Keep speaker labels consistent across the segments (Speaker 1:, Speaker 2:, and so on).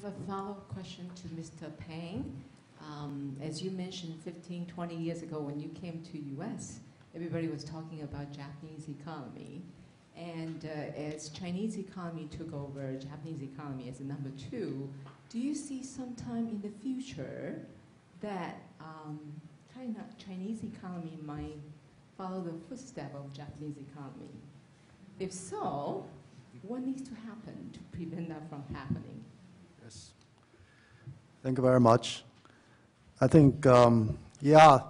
Speaker 1: have a follow-up question to Mr. Pang. As you mentioned, 15, 20 years ago when you came to U.S., everybody was talking about Japanese economy. And as Chinese economy took over Japanese economy as a number two, do you see sometime in the future that Chinese economy might follow the footsteps of Japanese economy? If so, what needs to happen to prevent that from happening?
Speaker 2: Yes. Thank you very much. I think, yeah,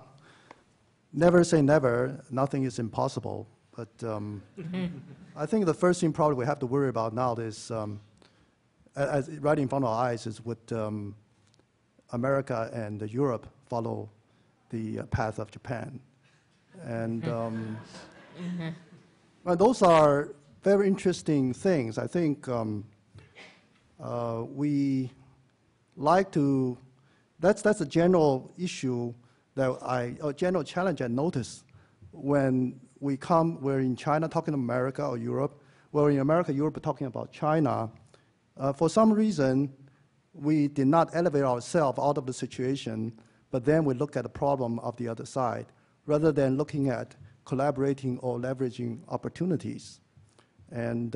Speaker 2: never say never. Nothing is impossible. But I think the first thing probably we have to worry about now is, as right in front of our eyes, is would America and Europe follow the path of Japan? And well, those are very interesting things. I think we like to, that's a general issue that a general challenge I notice when we're in China talking to America or Europe, we're in America, Europe talking about China. For some reason, we did not elevate ourselves out of the situation, but then we look at the problem of the other side, rather than looking at collaborating or leveraging opportunities. And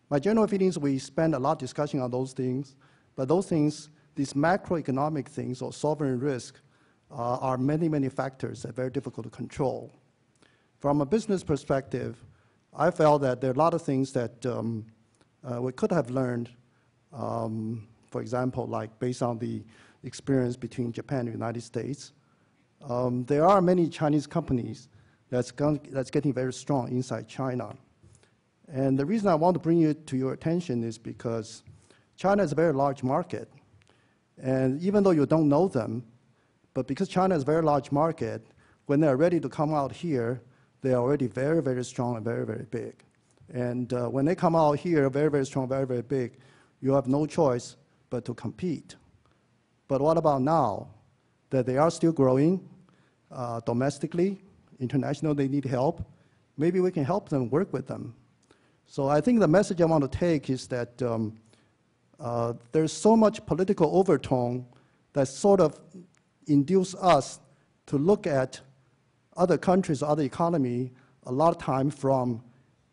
Speaker 2: my general feeling is we spend a lot of discussion on those things, but those things, these macroeconomic things or sovereign risk, are many, many factors that are very difficult to control. From a business perspective, I felt that there are a lot of things that we could have learned, for example, like based on the experience between Japan and the United States. There are many Chinese companies that's getting very strong inside China. And the reason I want to bring it to your attention is because China is a very large market. And even though you don't know them, but because China is a very large market, when they're ready to come out here, they are already very, very strong and very, very big. And when they come out here, very, very strong, very, very big, you have no choice but to compete. But what about now that they are still growing domestically, international, they need help? Maybe we can help them, work with them. So I think the message I want to take is that there's so much political overtone that sort of induce us to look at other countries, other economy, a lot of time from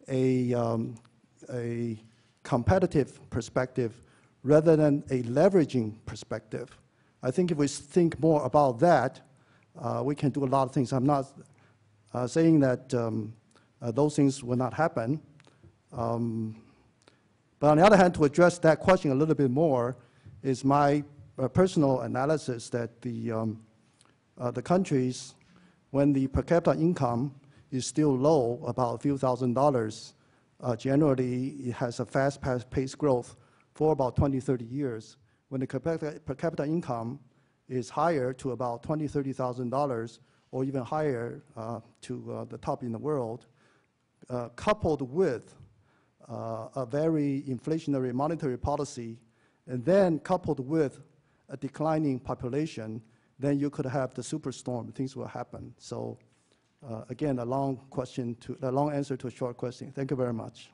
Speaker 2: a competitive perspective rather than a leveraging perspective. I think if we think more about that, we can do a lot of things. I'm not saying that those things will not happen. But on the other hand, to address that question a little bit more, is my personal analysis that the countries, when the per capita income is still low, about a few $1,000s, generally it has a fast-paced growth for about 20, 30 years. When the per capita income is higher to about $20,000, $30,000, or even higher to the top in the world, coupled with a very inflationary monetary policy, and then coupled with a declining population, then you could have the superstorm, things will happen. So again, a long answer to a short question. Thank you very much.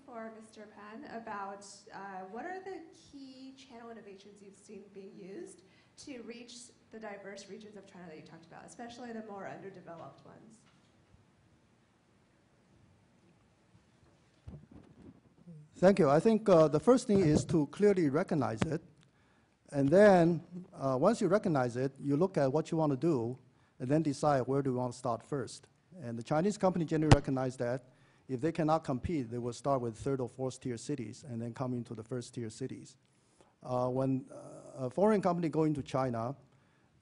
Speaker 3: For Mr. Pan about what are the key channel innovations you've seen being used to reach the diverse regions of China that you talked about, especially the more underdeveloped ones?
Speaker 2: Thank you. I think the first thing is to clearly recognize it. And then once you recognize it, you look at what you want to do and then decide where do you want to start first. And the Chinese company generally recognize that. If they cannot compete, they will start with third or fourth tier cities and then come into the first tier cities. When a foreign company go into China,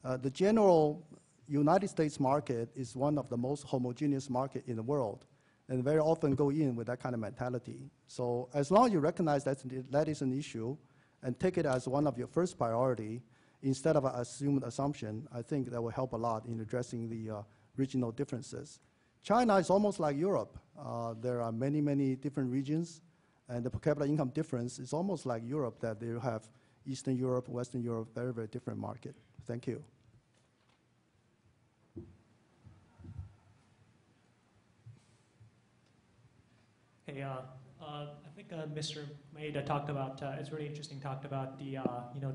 Speaker 2: the general United States market is one of the most homogeneous market in the world, and very often go in with that kind of mentality. So as long as you recognize that is an issue and take it as one of your first priority, instead of an assumed assumption, I think that will help a lot in addressing the regional differences. China is almost like Europe. There are many, many different regions, And the per capita income difference is almost like Europe, that they have Eastern Europe, Western Europe, very, very different market. Thank you.
Speaker 4: Hey, I think Mr. Maeda talked about, it's really interesting, talked about the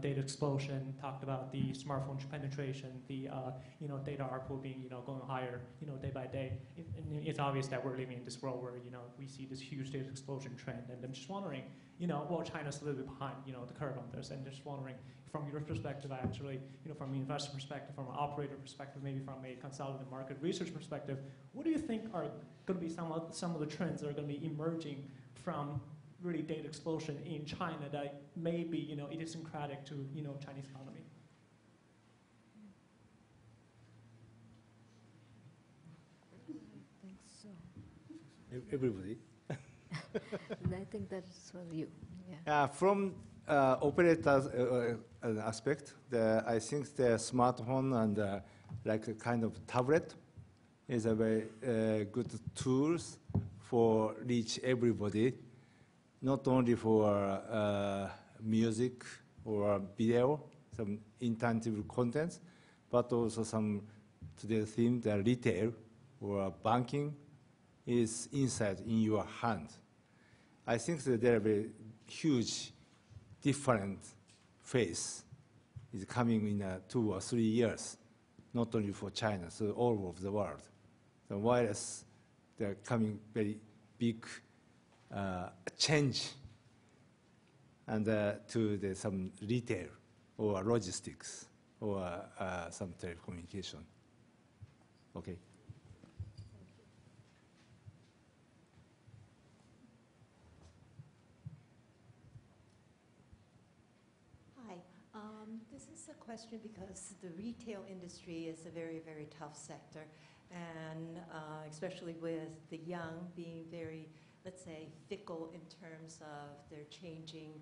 Speaker 4: data explosion, talked about the smartphone penetration, the data ARPU being going higher day by day. It's obvious that we're living in this world where we see this huge data explosion trend, and I'm just wondering, well, China's a little bit behind the curve on this, and just wondering from your perspective, actually, from an investor perspective, from an operator perspective, maybe from a consultative market research perspective, what do you think are going to be some of the trends that are going to be emerging from really data explosion in China that may be idiosyncratic to Chinese economy?
Speaker 5: I think so.
Speaker 6: Everybody.
Speaker 5: I think that's for you.
Speaker 6: Yeah. From operators aspect, I think the smartphone and like a kind of tablet is a very good tools for reach everybody, not only for music or video, some intangible contents, but also some to the theme, the retail or banking is inside in your hand. I think that there will be huge different phase is coming in 2 or 3 years, not only for China, so all over the world. The wireless, they're coming very big change and to some retail or logistics or some telecommunication. Okay.
Speaker 7: This is a question because the retail industry is a very, very tough sector, and especially with the young being very, let's say, fickle in terms of their changing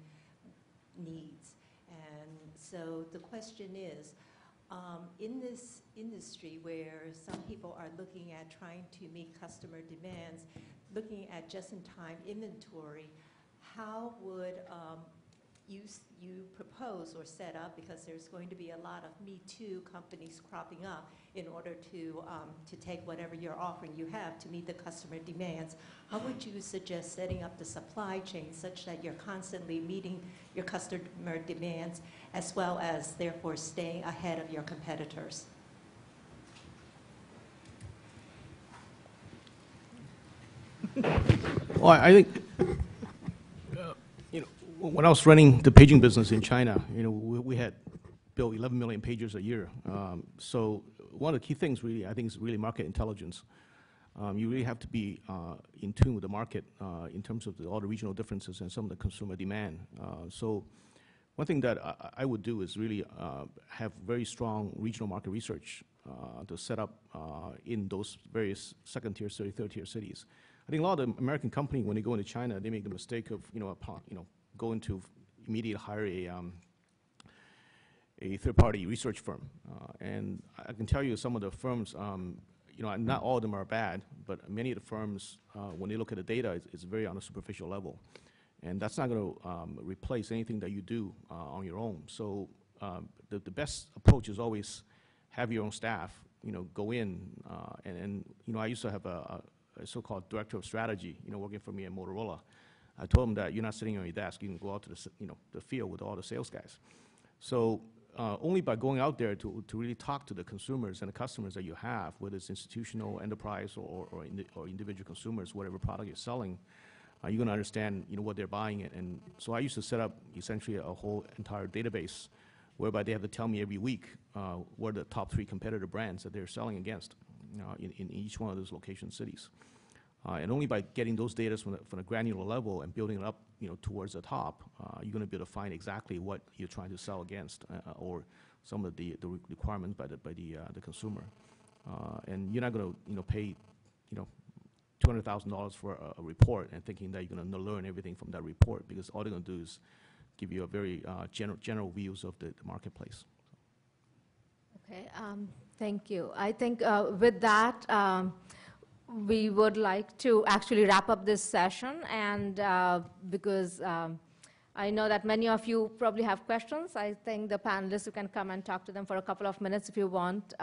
Speaker 7: needs. And so the question is, in this industry where some people are looking at trying to meet customer demands, looking at just-in-time inventory, how would you propose or set up, because there's going to be a lot of Me Too companies cropping up in order to take whatever you're offering you have to meet the customer demands. How would you suggest setting up the supply chain such that you're constantly meeting your customer demands as well as therefore staying ahead of your competitors?
Speaker 8: Well, I think when I was running the paging business in China, we had built 11 million pagers a year. So one of the key things, really, I think, is really market intelligence. You really have to be in tune with the market in terms of all the regional differences and some of the consumer demand. So one thing that I would do is really have very strong regional market research to set up in those various second-tier, third-tier cities. I think a lot of the American companies, when they go into China, they make the mistake of, going to immediately hire a third-party research firm. And I can tell you some of the firms, not all of them are bad, but many of the firms, when they look at the data, it's very on a superficial level. And that's not going to replace anything that you do on your own. So the best approach is always have your own staff, go in. And I used to have a so-called director of strategy, working for me at Motorola. I told him that you're not sitting on your desk. You can go out to the field with all the sales guys. So only by going out there to really talk to the consumers and the customers that you have, whether it's institutional, enterprise, or individual consumers, whatever product you're selling, you're going to understand what they're buying. And so I used to set up essentially a whole entire database whereby they have to tell me every week what are the top 3 competitor brands that they're selling against in each one of those location cities. And only by getting those data from a granular level and building it up, towards the top, you're going to be able to find exactly what you're trying to sell against, or some of the requirements by the consumer. And you're not going to pay, $200,000 for a report and thinking that you're going to learn everything from that report, because all they're going to do is give you a very general views of the marketplace.
Speaker 5: Okay, thank you. I think with that, we would like to actually wrap up this session, and because I know that many of you probably have questions, I think the panelists, you can come and talk to them for a couple of minutes if you want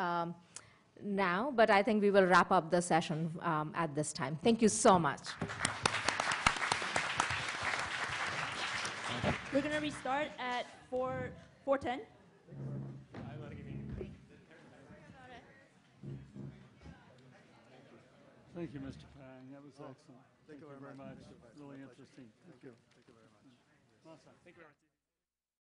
Speaker 5: now, but I think we will wrap up the session at this time. Thank you so much.
Speaker 9: We're going to restart at 4:10.
Speaker 10: Thank you, Mr. Pang. That was excellent. Thank you very much. Really interesting.
Speaker 2: Thank you very much.
Speaker 10: Masaaki.
Speaker 4: Thank you very much.